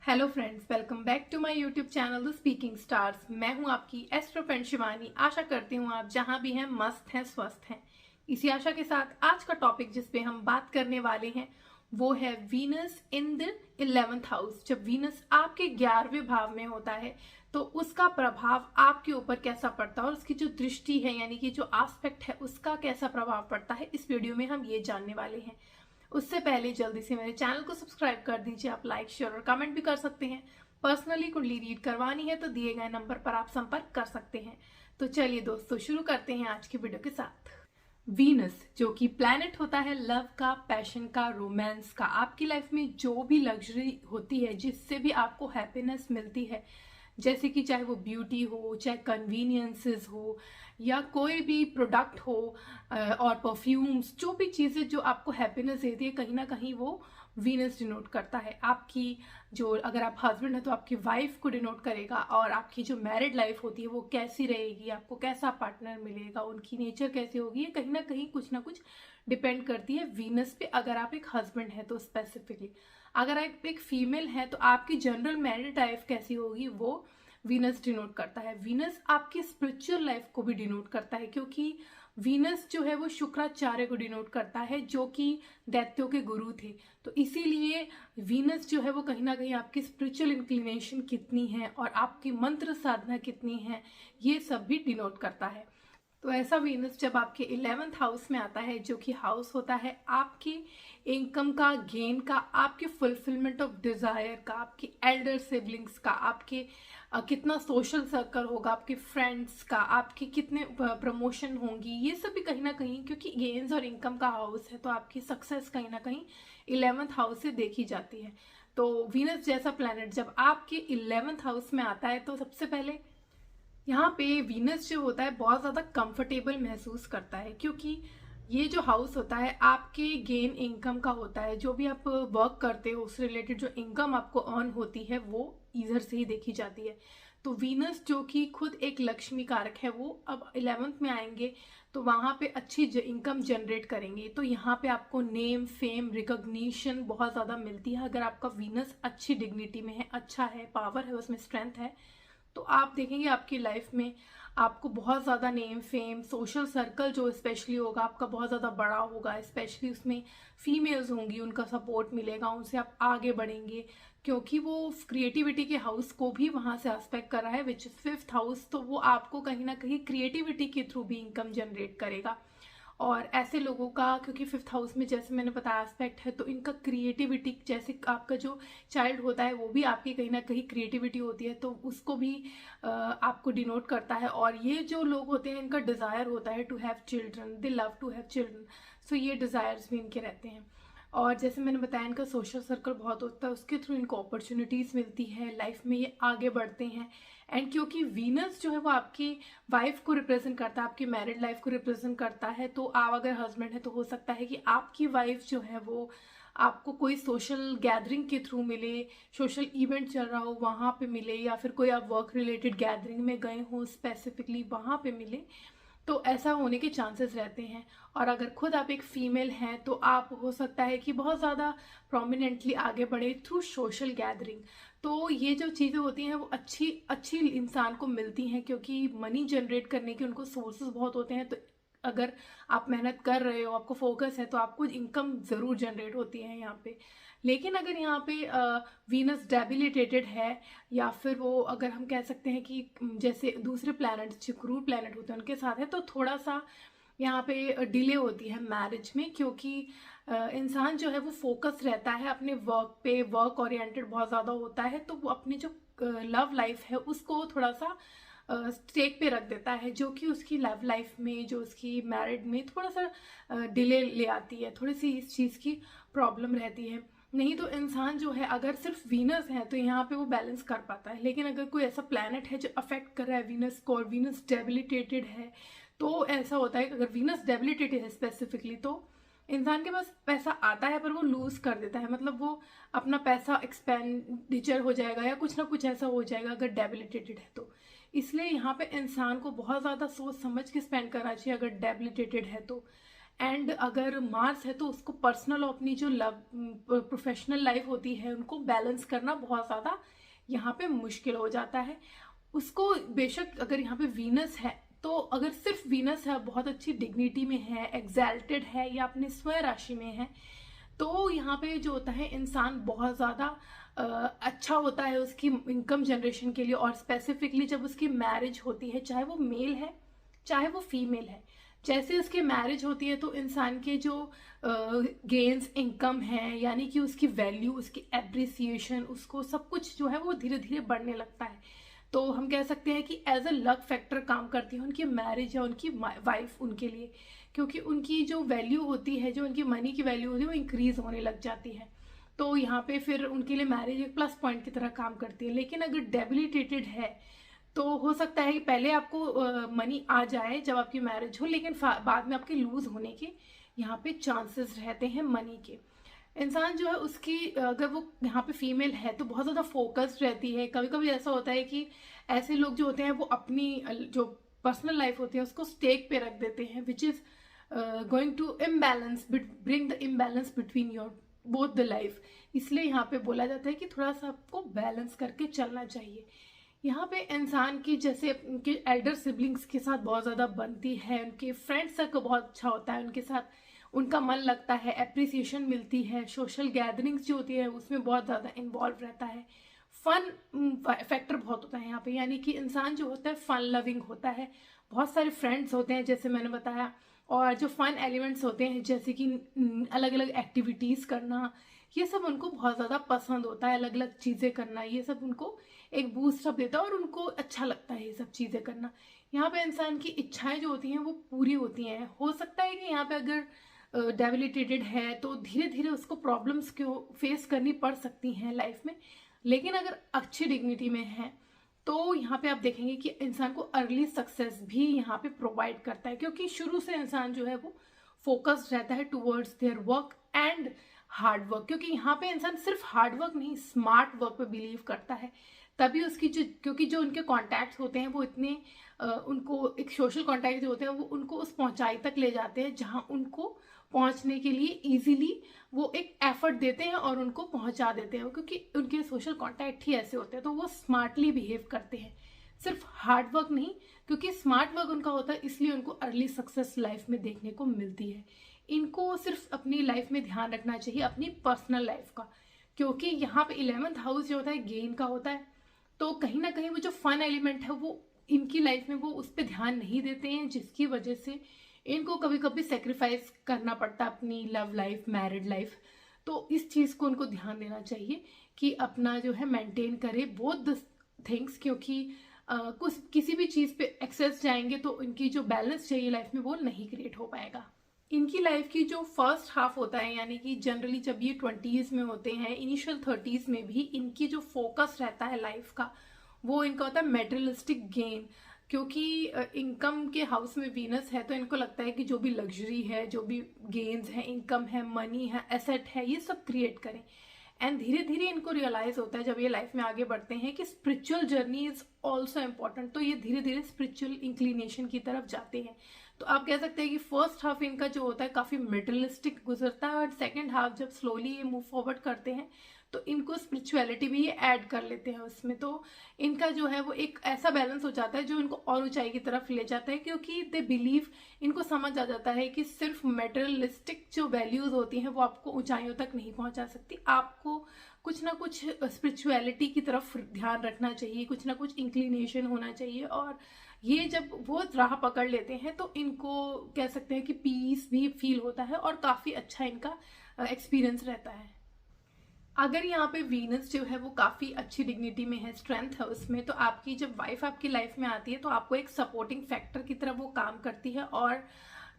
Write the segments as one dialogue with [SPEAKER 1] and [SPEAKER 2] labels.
[SPEAKER 1] Hello friends, welcome back to my YouTube channel the speaking stars. मैं हूं आपकी astro friend Shivani. आशा करती हूं आप जहां भी हैं मस्त हैं, स्वस्थ हैं। इसी आशा के साथ आज का टॉपिक जिस पे हम बात करने वाले हैं वो है Venus in the 11th house. जब वीनस आपके 11वें भाव में होता है तो उसका प्रभाव आपके ऊपर कैसा पड़ता है और उसकी जो दृष्टि है यानी कि जो एस्पेक्ट है उसका कैसा प्रभाव पड़ता है, इस वीडियो में हम ये जानने वाले हैं। उससे पहले जल्दी से मेरे चैनल को सब्सक्राइब कर दीजिए। आप लाइक, शेयर और कमेंट भी कर सकते हैं। पर्सनली कुंडली रीड करवानी है तो दिए गए नंबर पर आप संपर्क कर सकते हैं। तो चलिए दोस्तों, शुरू करते हैं आज की वीडियो के साथ। वीनस जो कि प्लैनेट होता है लव का, पैशन का, रोमांस का। आपकी लाइफ में जो भी लग्जरी होती है जिससे भी आपको हैप्पीनेस मिलती है, जैसे कि चाहे वो ब्यूटी हो, चाहे कन्वीनियंसेस हो, या कोई भी प्रोडक्ट हो और परफ्यूम्स, जो भी चीज़ें जो आपको हैप्पीनेस देती है, कहीं ना कहीं वो वीनस डिनोट करता है। आपकी जो, अगर आप हस्बैंड है तो आपकी वाइफ को डिनोट करेगा, और आपकी जो मैरिड लाइफ होती है वो कैसी रहेगी, आपको कैसा पार्टनर मिलेगा, उनकी नेचर कैसी होगी, ये कहीं ना कुछ डिपेंड करती है वीनस पे। अगर आप एक हस्बैंड है तो स्पेसिफिकली, अगर आप एक फीमेल है तो आपकी जनरल मैरिड लाइफ कैसी होगी वो वीनस डिनोट करता है। वीनस आपकी स्पिरिचुअल लाइफ को भी डिनोट करता है, क्योंकि वीनस जो है वो शुक्राचार्य को डिनोट करता है जो कि दैत्यों के गुरु थे। तो इसीलिए वीनस जो है वो कहीं ना कहीं आपकी स्पिरिचुअल इंक्लिनेशन कितनी है और आपकी मंत्र साधना कितनी है, ये सब भी डिनोट करता है। तो ऐसा वीनस जब आपके 11th हाउस में आता है, जो कि हाउस होता है आपकी इनकम का, गेन का, आपके फुलफिलमेंट ऑफ डिजायर का, आपके एल्डर सिबलिंग्स का, आपके कितना सोशल सर्कल होगा, आपके फ्रेंड्स का, आपके कितने प्रमोशन होंगी, ये सब भी कहीं ना कहीं, क्योंकि गेन्स और इनकम का हाउस है तो आपकी सक्सेस कहीं ना कहीं 11th हाउस से देखी जाती है। तो वीनस जैसा प्लैनेट जब आपके 11th हाउस में आता है तो सबसे पहले यहाँ पे वीनस जो होता है बहुत ज़्यादा कंफर्टेबल महसूस करता है, क्योंकि ये जो हाउस होता है आपके गेन इनकम का होता है। जो भी आप वर्क करते हो उससे रिलेटेड जो इनकम आपको अर्न होती है वो इधर से ही देखी जाती है। तो वीनस जो कि खुद एक लक्ष्मी कारक है, वो अब 11th में आएंगे तो वहाँ पे अच्छी इनकम जनरेट करेंगे। तो यहाँ पे आपको नेम, फेम, रिकॉग्निशन बहुत ज़्यादा मिलती है। अगर आपका वीनस अच्छी डिग्निटी में है, अच्छा है, पावर है, उसमें स्ट्रेंथ है, तो आप देखेंगे आपकी लाइफ में आपको बहुत ज़्यादा नेम, फेम, सोशल सर्कल जो स्पेशली होगा आपका बहुत ज़्यादा बड़ा होगा। स्पेशली उसमें फीमेल्स होंगी, उनका सपोर्ट मिलेगा, उनसे आप आगे बढ़ेंगे, क्योंकि वो क्रिएटिविटी के हाउस को भी वहाँ से एस्पेक्ट कर रहा है, विच इज़ 5th हाउस। तो वो आपको कहीं ना कहीं क्रिएटिविटी के थ्रू भी इनकम जनरेट करेगा। और ऐसे लोगों का, क्योंकि 5th हाउस में जैसे मैंने बताया एस्पेक्ट है, तो इनका क्रिएटिविटी, जैसे आपका जो चाइल्ड होता है वो भी आपकी कहीं ना कहीं क्रिएटिविटी होती है, तो उसको भी आपको डिनोट करता है। और ये जो लोग होते हैं इनका डिज़ायर होता है to have children, they love to have children, so ये डिज़ायर्स भी इनके रहते हैं। और जैसे मैंने बताया इनका सोशल सर्कल बहुत होता है, उसके थ्रू इनको अपॉर्चुनिटीज़ मिलती है, लाइफ में ये आगे बढ़ते हैं। एंड क्योंकि वीनस जो है वो आपकी वाइफ को रिप्रेजेंट करता है, आपकी मैरिड लाइफ को रिप्रेजेंट करता है, तो आप अगर हस्बैंड है तो हो सकता है कि आपकी वाइफ जो है वो आपको कोई सोशल गैदरिंग के थ्रू मिले, सोशल इवेंट चल रहा हो वहाँ पे मिले, या फिर कोई आप वर्क रिलेटेड गैदरिंग में गए हो स्पेसिफिकली वहाँ पे मिले, तो ऐसा होने के चांसेस रहते हैं। और अगर खुद आप एक फीमेल हैं तो आप, हो सकता है कि बहुत ज़्यादा प्रोमिनेंटली आगे बढ़े थ्रू सोशल गैदरिंग। तो ये जो चीज़ें होती हैं वो अच्छी अच्छी इंसान को मिलती हैं, क्योंकि मनी जनरेट करने के उनको सोर्सेज बहुत होते हैं। तो अगर आप मेहनत कर रहे हो, आपको फोकस है, तो आपको इनकम ज़रूर जनरेट होती है यहाँ पे। लेकिन अगर यहाँ पे वीनस डेबिलिटेटेड है, या फिर वो, अगर हम कह सकते हैं कि जैसे दूसरे प्लैनेट जो क्रूर प्लैनेट होते हैं उनके साथ है, तो थोड़ा सा यहाँ पे डिले होती है मैरिज में, क्योंकि इंसान जो है वो फोकस रहता है अपने वर्क पे, वर्क ओरिएंटेड बहुत ज़्यादा होता है, तो वो अपनी जो लव लाइफ है उसको थोड़ा सा स्टेक पे रख देता है, जो कि उसकी लव लाइफ में, जो उसकी मैरिड में थोड़ा सा डिले ले आती है, थोड़ी सी इस चीज़ की प्रॉब्लम रहती है। नहीं तो इंसान जो है अगर सिर्फ वीनस है तो यहाँ पे वो बैलेंस कर पाता है। लेकिन अगर कोई ऐसा प्लैनेट है जो अफेक्ट कर रहा है वीनस को, और वीनस डेबिलिटेटेड है, तो ऐसा होता है कि अगर वीनस डेबिलिटेटेड है स्पेसिफिकली, तो इंसान के पास पैसा आता है पर वो लूज कर देता है, मतलब वो अपना पैसा एक्सपेंडिचर हो जाएगा या कुछ ना कुछ ऐसा हो जाएगा अगर डेबिलिटेटेड है तो। इसलिए यहाँ पे इंसान को बहुत ज़्यादा सोच समझ के स्पेंड करना चाहिए अगर डेबिलिटेटेड है तो। एंड अगर मार्स है तो उसको पर्सनल और अपनी जो लव प्रोफेशनल लाइफ होती है उनको बैलेंस करना बहुत ज़्यादा यहाँ पे मुश्किल हो जाता है उसको। बेशक अगर यहाँ पे वीनस है तो अगर सिर्फ वीनस है, बहुत अच्छी डिग्निटी में है, एग्जैल्टेड है या अपने स्वयं राशि में है, तो यहाँ पे जो होता है इंसान बहुत ज़्यादा अच्छा होता है उसकी इनकम जनरेशन के लिए। और स्पेसिफिकली जब उसकी मैरिज होती है, चाहे वो मेल है चाहे वो फीमेल है, जैसे उसकी मैरिज होती है तो इंसान के जो गेन्स इनकम है, यानी कि उसकी वैल्यू, उसकी एप्रिसिएशन, उसको सब कुछ जो है वो धीरे धीरे बढ़ने लगता है। तो हम कह सकते हैं कि एज अ लक फैक्टर काम करती है उनकी मैरिज या उनकी वाइफ उनके लिए, क्योंकि उनकी जो वैल्यू होती है, जो उनकी मनी की वैल्यू होती है वो इंक्रीज होने लग जाती है। तो यहाँ पे फिर उनके लिए मैरिज एक प्लस पॉइंट की तरह काम करती है। लेकिन अगर डेबिलिटेटेड है तो हो सकता है कि पहले आपको मनी आ जाए जब आपकी मैरिज हो, लेकिन बाद में आपके लूज होने के यहाँ पे चांसेस रहते हैं मनी के। इंसान जो है उसकी अगर वो यहाँ पे फीमेल है तो बहुत ज़्यादा फोकस्ड रहती है। कभी कभी ऐसा होता है कि ऐसे लोग जो होते हैं वो अपनी जो पर्सनल लाइफ होती है उसको स्टेक पे रख देते हैं, which is going to imbalance, bring the imbalance between your both the life. इसलिए यहाँ पे बोला जाता है कि थोड़ा सा आपको बैलेंस करके चलना चाहिए। यहाँ पे इंसान की जैसे उनके एल्डर सिबलिंग्स के साथ बहुत ज़्यादा बनती है, उनके फ्रेंड सर्कल बहुत अच्छा होता है, उनके साथ उनका मन लगता है, एप्रिसिएशन मिलती है, सोशल गैदरिंग्स जो होती है उसमें बहुत ज़्यादा इन्वॉल्व रहता है, फन फैक्टर बहुत होता है यहाँ पे, यानी कि इंसान जो होता है फन लविंग होता है, बहुत सारे फ्रेंड्स होते हैं जैसे मैंने बताया, और जो फन एलिमेंट्स होते हैं जैसे कि अलग अलग एक्टिविटीज़ करना, ये सब उनको बहुत ज़्यादा पसंद होता है। अलग अलग चीज़ें करना, ये सब उनको एक बूस्ट अप देता है और उनको अच्छा लगता है ये सब चीज़ें करना। यहाँ पे इंसान की इच्छाएं जो होती हैं वो पूरी होती हैं। हो सकता है कि यहाँ पे अगर डेबिलिटेटेड है तो धीरे धीरे उसको प्रॉब्लम्स को फेस करनी पड़ सकती हैं लाइफ में, लेकिन अगर अच्छी डिग्निटी में है तो यहाँ पे आप देखेंगे कि इंसान को अर्ली सक्सेस भी यहाँ पे प्रोवाइड करता है, क्योंकि शुरू से इंसान जो है वो फोकस्ड रहता है towards their work and hard work. क्योंकि यहाँ पे इंसान सिर्फ हार्ड वर्क नहीं, स्मार्ट वर्क पे बिलीव करता है, तभी उसकी क्योंकि जो उनके कॉन्टैक्ट्स होते हैं वो इतने उनको एक सोशल कॉन्टैक्ट जो होते हैं वो उनको उस पहुंचाई तक ले जाते हैं जहां उनको पहुंचने के लिए इजीली वो एक एफर्ट देते हैं और उनको पहुंचा देते हैं, क्योंकि उनके सोशल कॉन्टैक्ट ही ऐसे होते हैं। तो वो स्मार्टली बिहेव करते हैं, सिर्फ हार्ड वर्क नहीं, क्योंकि स्मार्ट वर्क उनका होता है इसलिए उनको अर्ली सक्सेस लाइफ में देखने को मिलती है। इनको सिर्फ अपनी लाइफ में ध्यान रखना चाहिए, अपनी पर्सनल लाइफ का, क्योंकि यहाँ पे 11th हाउस जो होता है गेन का होता है। तो कहीं ना कहीं वो जो फन एलिमेंट है वो इनकी लाइफ में वो उस पर ध्यान नहीं देते हैं, जिसकी वजह से इनको कभी कभी सेक्रीफाइस करना पड़ता है अपनी लव लाइफ, मैरिड लाइफ। तो इस चीज़ को उनको ध्यान देना चाहिए कि अपना जो है मेंटेन करे बोथ द थिंग्स, क्योंकि कुछ किसी भी चीज़ पे एक्सेस जाएंगे तो इनकी जो बैलेंस चाहिए लाइफ में वो नहीं क्रिएट हो पाएगा। इनकी लाइफ की जो फर्स्ट हाफ होता है, यानी कि जनरली जब ये 20s में होते हैं, इनिशियल 30s में भी इनकी जो फोकस रहता है लाइफ का वो इनका होता है मेटेरियलिस्टिक गेन। क्योंकि इनकम के हाउस में वीनस है तो इनको लगता है कि जो भी लग्जरी है, जो भी गेन्स है, इनकम है, मनी है, एसेट है, ये सब क्रिएट करें। एंड धीरे धीरे इनको रियलाइज होता है जब ये लाइफ में आगे बढ़ते हैं कि spiritual journey is also important. तो ये धीरे धीरे स्पिरिचुअल इंक्लिनेशन की तरफ जाते हैं। तो आप कह सकते हैं कि फर्स्ट हाफ इनका जो होता है काफ़ी मेटेरियलिस्टिक गुजरता है, और सेकेंड हाफ जब स्लोली ये मूव फॉरवर्ड करते हैं तो इनको स्पिरिचुअलिटी भी ये ऐड कर लेते हैं उसमें। तो इनका जो है वो एक ऐसा बैलेंस हो जाता है जो इनको और ऊंचाई की तरफ ले जाता है, क्योंकि दे बिलीव, इनको समझ आ जाता है कि सिर्फ मेटेरियलिस्टिक जो वैल्यूज होती हैं वो आपको ऊंचाइयों तक नहीं पहुंचा सकती। आपको कुछ ना कुछ स्पिरिचुअलिटी की तरफ ध्यान रखना चाहिए, कुछ ना कुछ इंक्लिनेशन होना चाहिए। और ये जब वो राह पकड़ लेते हैं तो इनको कह सकते हैं कि पीस भी फील होता है और काफ़ी अच्छा इनका एक्सपीरियंस रहता है। अगर यहाँ पे वीनस जो है वो काफ़ी अच्छी डिग्निटी में है, स्ट्रेंथ है उसमें, तो आपकी जब वाइफ आपकी लाइफ में आती है तो आपको एक सपोर्टिंग फैक्टर की तरह वो काम करती है, और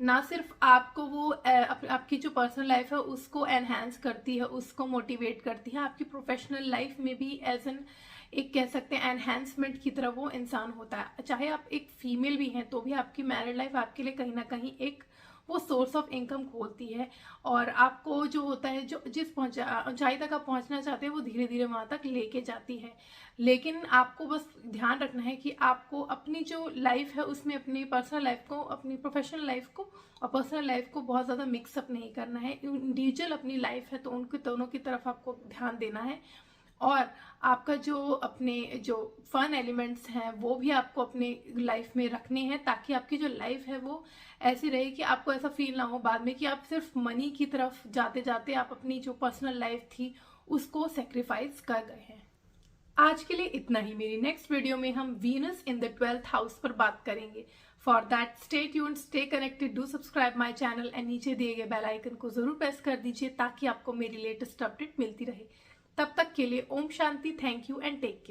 [SPEAKER 1] ना सिर्फ आपको वो आपकी जो पर्सनल लाइफ है उसको एनहांस करती है, उसको मोटिवेट करती है, आपकी प्रोफेशनल लाइफ में भी एज एन एक कह सकते हैं एनहांसमेंट की तरह वो इंसान होता है। चाहे आप एक फीमेल भी हैं तो भी आपकी मैरिड लाइफ आपके लिए कहीं ना कहीं एक वो सोर्स ऑफ इनकम खोलती है, और आपको जो होता है, जो जिस ऊंचाई तक आप पहुंचना चाहते हैं वो धीरे धीरे वहां तक लेके जाती है। लेकिन आपको बस ध्यान रखना है कि आपको अपनी जो लाइफ है उसमें अपनी पर्सनल लाइफ को, अपनी प्रोफेशनल लाइफ को और पर्सनल लाइफ को बहुत ज़्यादा मिक्सअप नहीं करना है। इंडिविजुअल अपनी लाइफ है तो उनके दोनों की तरफ आपको ध्यान देना है, और आपका जो अपने जो फन एलिमेंट्स हैं वो भी आपको अपने लाइफ में रखने हैं, ताकि आपकी जो लाइफ है वो ऐसी रहे कि आपको ऐसा फील ना हो बाद में कि आप सिर्फ मनी की तरफ जाते जाते आप अपनी जो पर्सनल लाइफ थी उसको सेक्रीफाइस कर गए हैं। आज के लिए इतना ही। मेरी नेक्स्ट वीडियो में हम Venus in the 12th house पर बात करेंगे। For that stay tuned, stay connected, do subscribe my channel and नीचे दिए गए बेल आइकन को जरूर प्रेस कर दीजिए ताकि आपको मेरी लेटेस्ट अपडेट मिलती रहे। तब तक के लिए ओम शांति, thank you and take care.